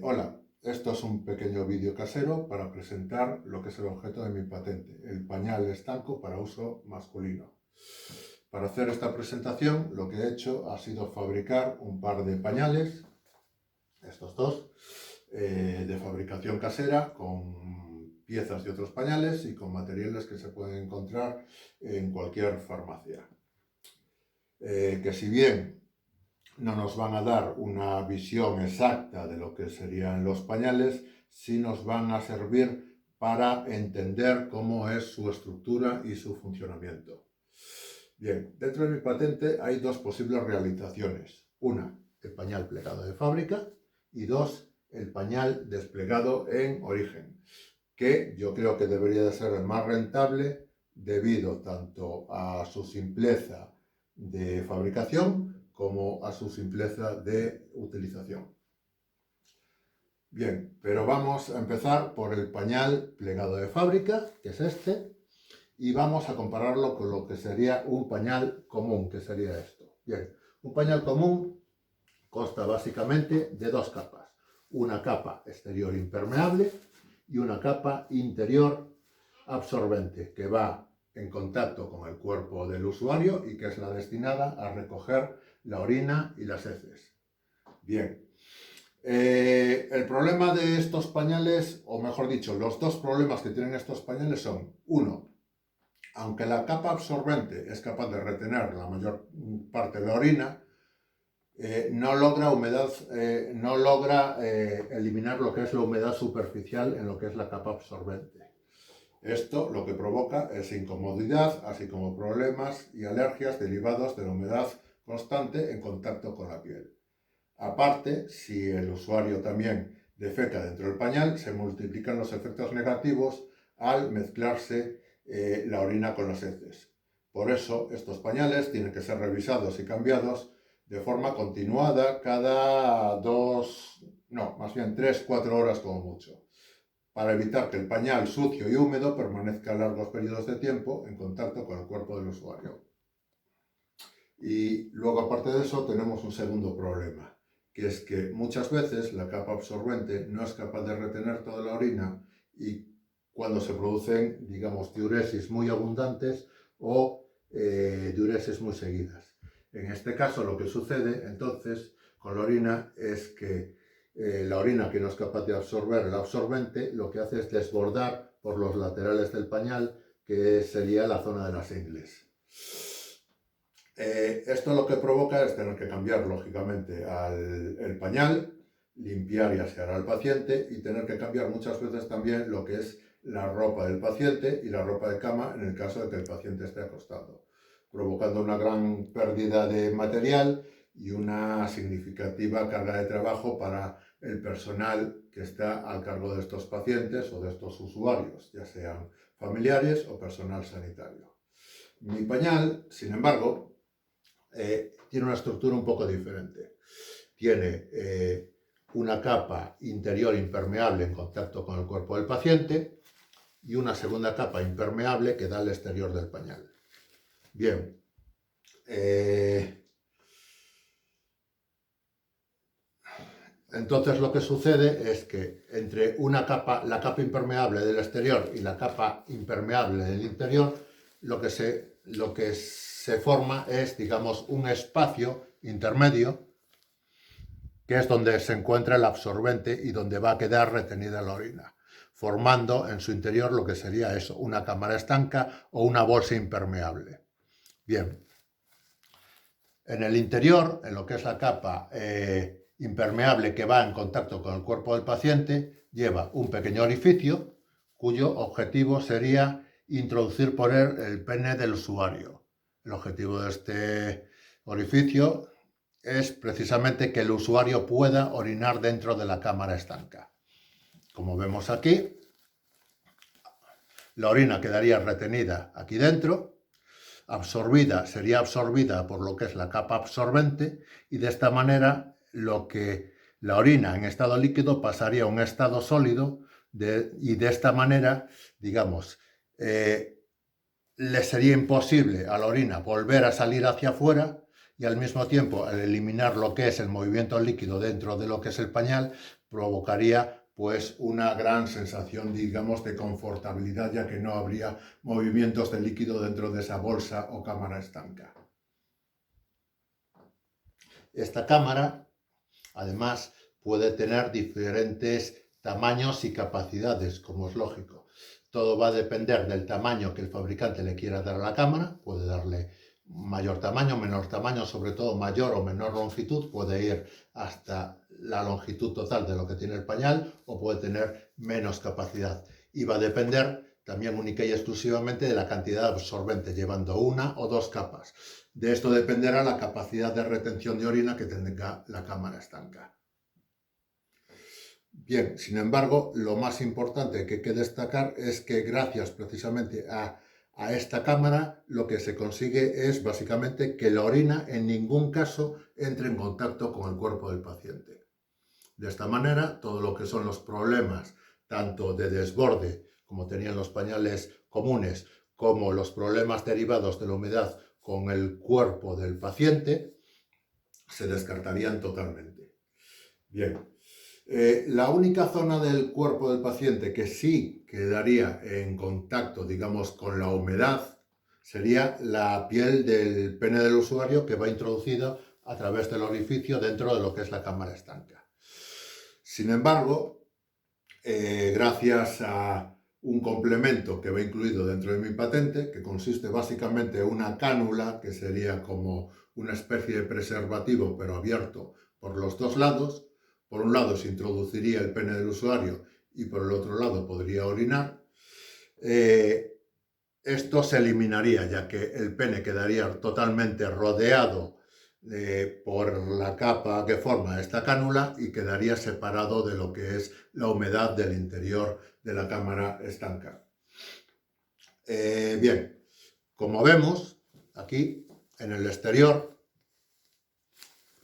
Hola, esto es un pequeño vídeo casero para presentar lo que es el objeto de mi patente, el pañal estanco para uso masculino. Para hacer esta presentación lo que he hecho ha sido fabricar un par de pañales, estos dos, de fabricación casera con piezas de otros pañales y con materiales que se pueden encontrar en cualquier farmacia. Que si bien no nos van a dar una visión exacta de lo que serían los pañales, sí nos van a servir para entender cómo es su estructura y su funcionamiento. Bien, dentro de mi patente hay dos posibles realizaciones. Una, el pañal plegado de fábrica, y dos, el pañal desplegado en origen, que yo creo que debería de ser el más rentable debido tanto a su simpleza de fabricación como a su simpleza de utilización. Bien, pero vamos a empezar por el pañal plegado de fábrica, que es este, y vamos a compararlo con lo que sería un pañal común, que sería esto. Bien, un pañal común consta básicamente de dos capas, una capa exterior impermeable y una capa interior absorbente, que va en contacto con el cuerpo del usuario y que es la destinada a recoger la orina y las heces. Bien, el problema de estos pañales, o mejor dicho, los dos problemas que tienen estos pañales son, uno, aunque la capa absorbente es capaz de retener la mayor parte de la orina, no logra eliminar lo que es la humedad superficial en lo que es la capa absorbente. Esto lo que provoca es incomodidad, así como problemas y alergias derivados de la humedad constante en contacto con la piel. Aparte, si el usuario también defeca dentro del pañal, se multiplican los efectos negativos al mezclarse la orina con las heces. Por eso, estos pañales tienen que ser revisados y cambiados de forma continuada cada 3-4 horas como mucho, para evitar que el pañal sucio y húmedo permanezca largos periodos de tiempo en contacto con el cuerpo del usuario. Y luego, aparte de eso, tenemos un segundo problema, que es que muchas veces la capa absorbente no es capaz de retener toda la orina y cuando se producen, digamos, diuresis muy abundantes o diuresis muy seguidas. En este caso, lo que sucede entonces con la orina es que la orina que no es capaz de absorber el absorbente, lo que hace es desbordar por los laterales del pañal, que sería la zona de las ingles. Esto lo que provoca es tener que cambiar, lógicamente, el pañal, limpiar y asear al paciente y tener que cambiar muchas veces también lo que es la ropa del paciente y la ropa de cama en el caso de que el paciente esté acostado, provocando una gran pérdida de material y una significativa carga de trabajo para el personal que está al cargo de estos pacientes o de estos usuarios, ya sean familiares o personal sanitario. Mi pañal, sin embargo, tiene una estructura un poco diferente. Tiene una capa interior impermeable en contacto con el cuerpo del paciente y una segunda capa impermeable que da al exterior del pañal. Bien, entonces lo que sucede es que entre la capa impermeable del exterior y la capa impermeable del interior, lo que se forma es, digamos, un espacio intermedio, que es donde se encuentra el absorbente y donde va a quedar retenida la orina, formando en su interior lo que sería eso, una cámara estanca o una bolsa impermeable. Bien, en el interior, en lo que es la capa impermeable que va en contacto con el cuerpo del paciente, lleva un pequeño orificio cuyo objetivo sería introducir por él el pene del usuario. El objetivo de este orificio es precisamente que el usuario pueda orinar dentro de la cámara estanca. Como vemos aquí, la orina quedaría retenida aquí dentro, sería absorbida por lo que es la capa absorbente y de esta manera la orina en estado líquido pasaría a un estado sólido y de esta manera, digamos, le sería imposible a la orina volver a salir hacia afuera y al mismo tiempo, al eliminar lo que es el movimiento líquido dentro de lo que es el pañal, provocaría pues una gran sensación, digamos, de confortabilidad, ya que no habría movimientos de líquido dentro de esa bolsa o cámara estanca. Esta cámara, además, puede tener diferentes tamaños y capacidades, como es lógico. Todo va a depender del tamaño que el fabricante le quiera dar a la cámara. Puede darle mayor tamaño, menor tamaño, sobre todo mayor o menor longitud. Puede ir hasta la longitud total de lo que tiene el pañal o puede tener menos capacidad. Y va a depender también única y exclusivamente de la cantidad de absorbente, llevando una o dos capas. De esto dependerá la capacidad de retención de orina que tenga la cámara estanca. Bien, sin embargo, lo más importante que hay que destacar es que gracias precisamente a esta cámara lo que se consigue es básicamente que la orina en ningún caso entre en contacto con el cuerpo del paciente. De esta manera, todo lo que son los problemas, tanto de desborde, como tenían los pañales comunes, como los problemas derivados de la humedad con el cuerpo del paciente, se descartarían totalmente. Bien. La única zona del cuerpo del paciente que sí quedaría en contacto, digamos, con la humedad sería la piel del pene del usuario, que va introducida a través del orificio dentro de lo que es la cámara estanca. Sin embargo, gracias a un complemento que va incluido dentro de mi patente, que consiste básicamente en una cánula, que sería como una especie de preservativo, pero abierto por los dos lados. Por un lado se introduciría el pene del usuario y por el otro lado podría orinar. Esto se eliminaría, ya que el pene quedaría totalmente rodeado por la capa que forma esta cánula y quedaría separado de lo que es la humedad del interior de la cámara estanca. Bien, como vemos aquí en el exterior,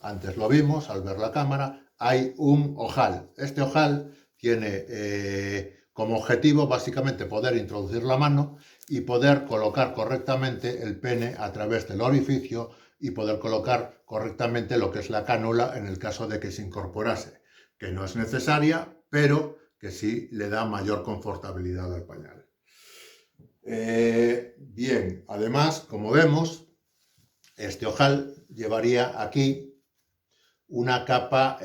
antes lo vimos al ver la cámara, hay un ojal. Este ojal tiene como objetivo básicamente poder introducir la mano y poder colocar correctamente el pene a través del orificio y poder colocar correctamente lo que es la cánula en el caso de que se incorporase, que no es necesaria, pero que sí le da mayor confortabilidad al pañal. Bien, además, como vemos, este ojal llevaría aquí una capa,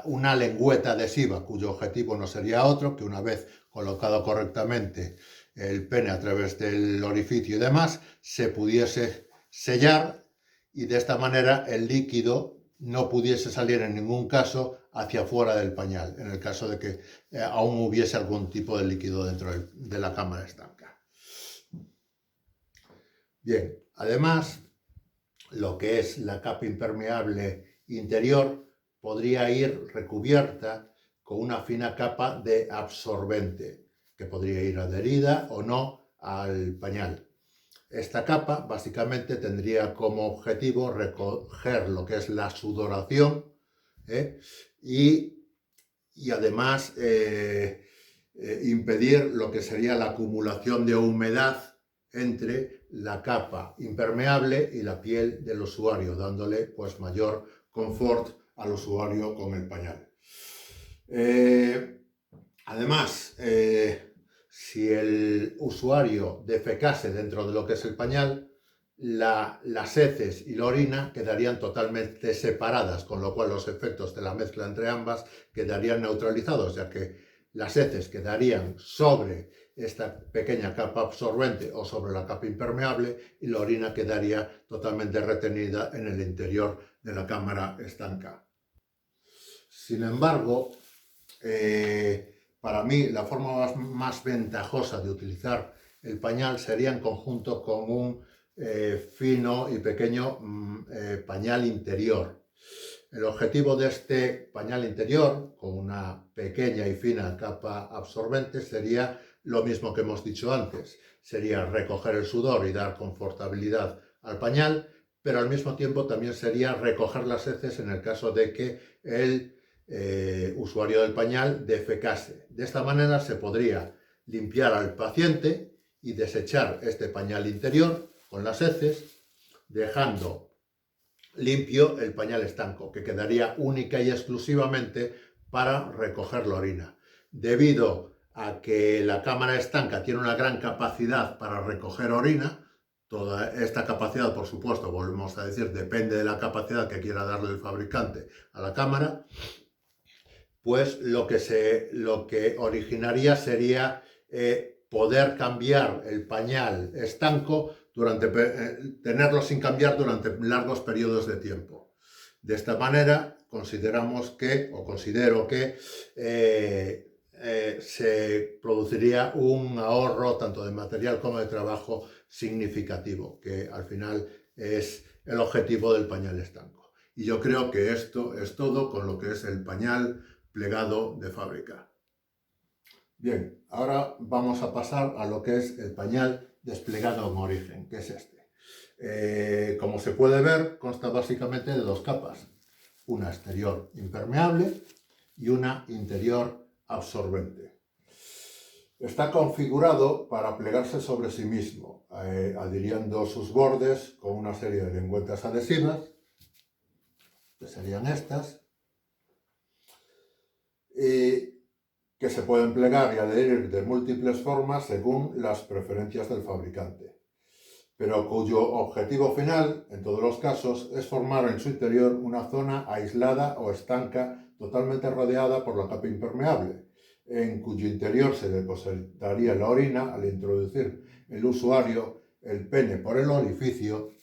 una lengüeta adhesiva, cuyo objetivo no sería otro que una vez colocado correctamente el pene a través del orificio y demás, se pudiese sellar y de esta manera el líquido no pudiese salir en ningún caso hacia afuera del pañal, en el caso de que aún hubiese algún tipo de líquido dentro de la cámara estanca. Bien, además, lo que es la capa impermeable interior podría ir recubierta con una fina capa de absorbente que podría ir adherida o no al pañal. Esta capa básicamente tendría como objetivo recoger lo que es la sudoración y además impedir lo que sería la acumulación de humedad entre la capa impermeable y la piel del usuario, dándole pues mayor confort al usuario con el pañal. Además, si el usuario defecase dentro de lo que es el pañal, las heces y la orina quedarían totalmente separadas, con lo cual los efectos de la mezcla entre ambas quedarían neutralizados, ya que las heces quedarían sobre esta pequeña capa absorbente o sobre la capa impermeable y la orina quedaría totalmente retenida en el interior de la cámara estanca. Sin embargo, para mí la forma más ventajosa de utilizar el pañal sería en conjunto con un fino y pequeño pañal interior. El objetivo de este pañal interior, con una pequeña y fina capa absorbente, sería lo mismo que hemos dicho antes. Sería recoger el sudor y dar confortabilidad al pañal, pero al mismo tiempo también sería recoger las heces en el caso de que el usuario del pañal defecase. De esta manera se podría limpiar al paciente y desechar este pañal interior con las heces, dejando limpio el pañal estanco, que quedaría única y exclusivamente para recoger la orina. Debido a que la cámara estanca tiene una gran capacidad para recoger orina, toda esta capacidad, por supuesto, volvemos a decir, depende de la capacidad que quiera darle el fabricante a la cámara, pues lo que originaría sería poder cambiar el pañal estanco tenerlo sin cambiar durante largos periodos de tiempo. De esta manera considero que se produciría un ahorro tanto de material como de trabajo significativo, que al final es el objetivo del pañal estanco. Y yo creo que esto es todo con lo que es el pañal plegado de fábrica. Bien, ahora vamos a pasar a lo que es el pañal desplegado en origen, que es este. Como se puede ver, consta básicamente de dos capas, una exterior impermeable y una interior absorbente. Está configurado para plegarse sobre sí mismo, adhiriendo sus bordes con una serie de lengüetas adhesivas, que serían estas, que se pueden plegar y adherir de múltiples formas según las preferencias del fabricante, pero cuyo objetivo final, en todos los casos, es formar en su interior una zona aislada o estanca totalmente rodeada por la capa impermeable, en cuyo interior se depositaría la orina al introducir el usuario el pene por el orificio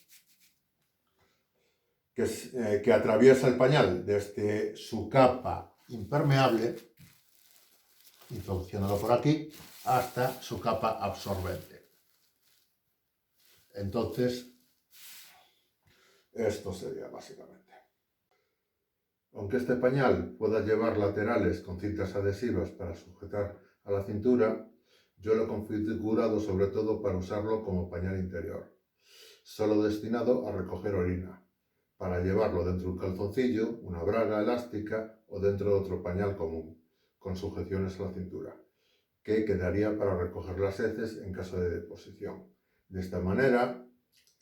que atraviesa el pañal desde su capa impermeable, introduciéndolo por aquí, hasta su capa absorbente. Entonces, esto sería básicamente. Aunque este pañal pueda llevar laterales con cintas adhesivas para sujetar a la cintura, yo lo he configurado sobre todo para usarlo como pañal interior, solo destinado a recoger orina, para llevarlo dentro de un calzoncillo, una braga elástica o dentro de otro pañal común, con sujeciones a la cintura, que quedaría para recoger las heces en caso de deposición. De esta manera,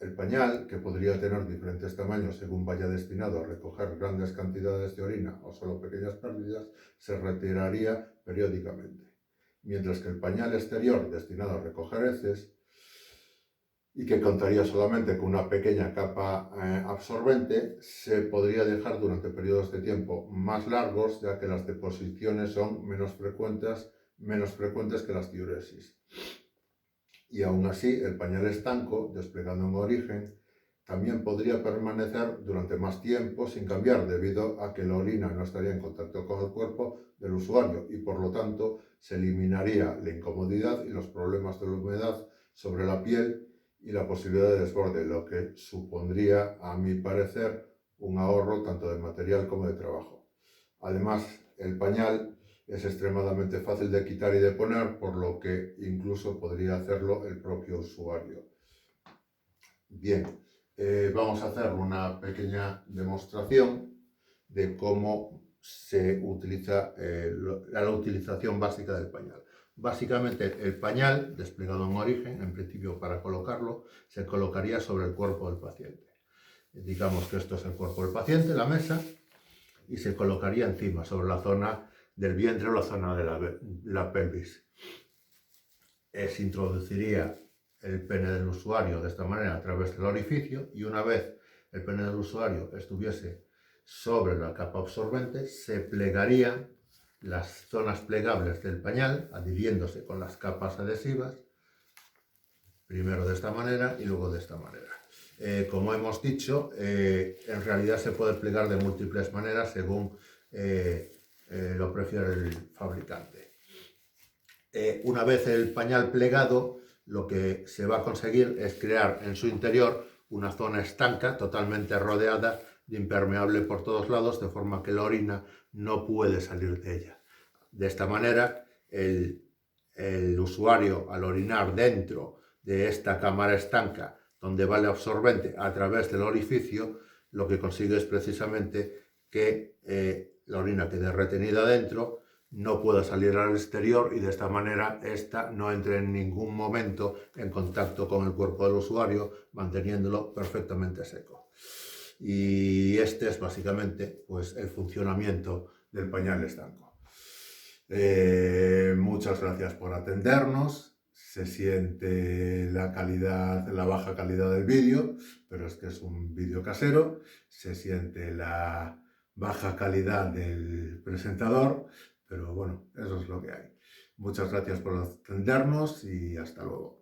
el pañal, que podría tener diferentes tamaños según vaya destinado a recoger grandes cantidades de orina o solo pequeñas pérdidas, se retiraría periódicamente. Mientras que el pañal exterior, destinado a recoger heces, y que contaría solamente con una pequeña capa absorbente, se podría dejar durante periodos de tiempo más largos, ya que las deposiciones son menos frecuentes que las diuresis. Y aún así, el pañal estanco, desplegado en origen, también podría permanecer durante más tiempo sin cambiar, debido a que la orina no estaría en contacto con el cuerpo del usuario y por lo tanto se eliminaría la incomodidad y los problemas de la humedad sobre la piel y la posibilidad de desborde, lo que supondría, a mi parecer, un ahorro tanto de material como de trabajo. Además, el pañal es extremadamente fácil de quitar y de poner, por lo que incluso podría hacerlo el propio usuario. Bien, vamos a hacer una pequeña demostración de cómo se utiliza la utilización básica del pañal. Básicamente, el pañal, desplegado en origen, en principio para colocarlo, se colocaría sobre el cuerpo del paciente. Digamos que esto es el cuerpo del paciente, la mesa, y se colocaría encima, sobre la zona del vientre o la zona de la pelvis. Se introduciría el pene del usuario de esta manera a través del orificio, y una vez el pene del usuario estuviese sobre la capa absorbente, se plegarían las zonas plegables del pañal, adhiriéndose con las capas adhesivas, primero de esta manera y luego de esta manera. Como hemos dicho, en realidad se puede plegar de múltiples maneras según lo prefiere el fabricante. Una vez el pañal plegado, lo que se va a conseguir es crear en su interior una zona estanca totalmente rodeada de impermeable por todos lados, de forma que la orina no puede salir de ella. De esta manera, el usuario, al orinar dentro de esta cámara estanca, donde va el absorbente a través del orificio, lo que consigue es precisamente que la orina quede retenida dentro, no pueda salir al exterior y de esta manera esta no entre en ningún momento en contacto con el cuerpo del usuario, manteniéndolo perfectamente seco. y este es básicamente pues, el funcionamiento del pañal estanco. Muchas gracias por atendernos. Se siente la calidad, la baja calidad del vídeo, pero es que es un vídeo casero. Se siente la baja calidad del presentador, pero bueno, eso es lo que hay. Muchas gracias por atendernos y hasta luego.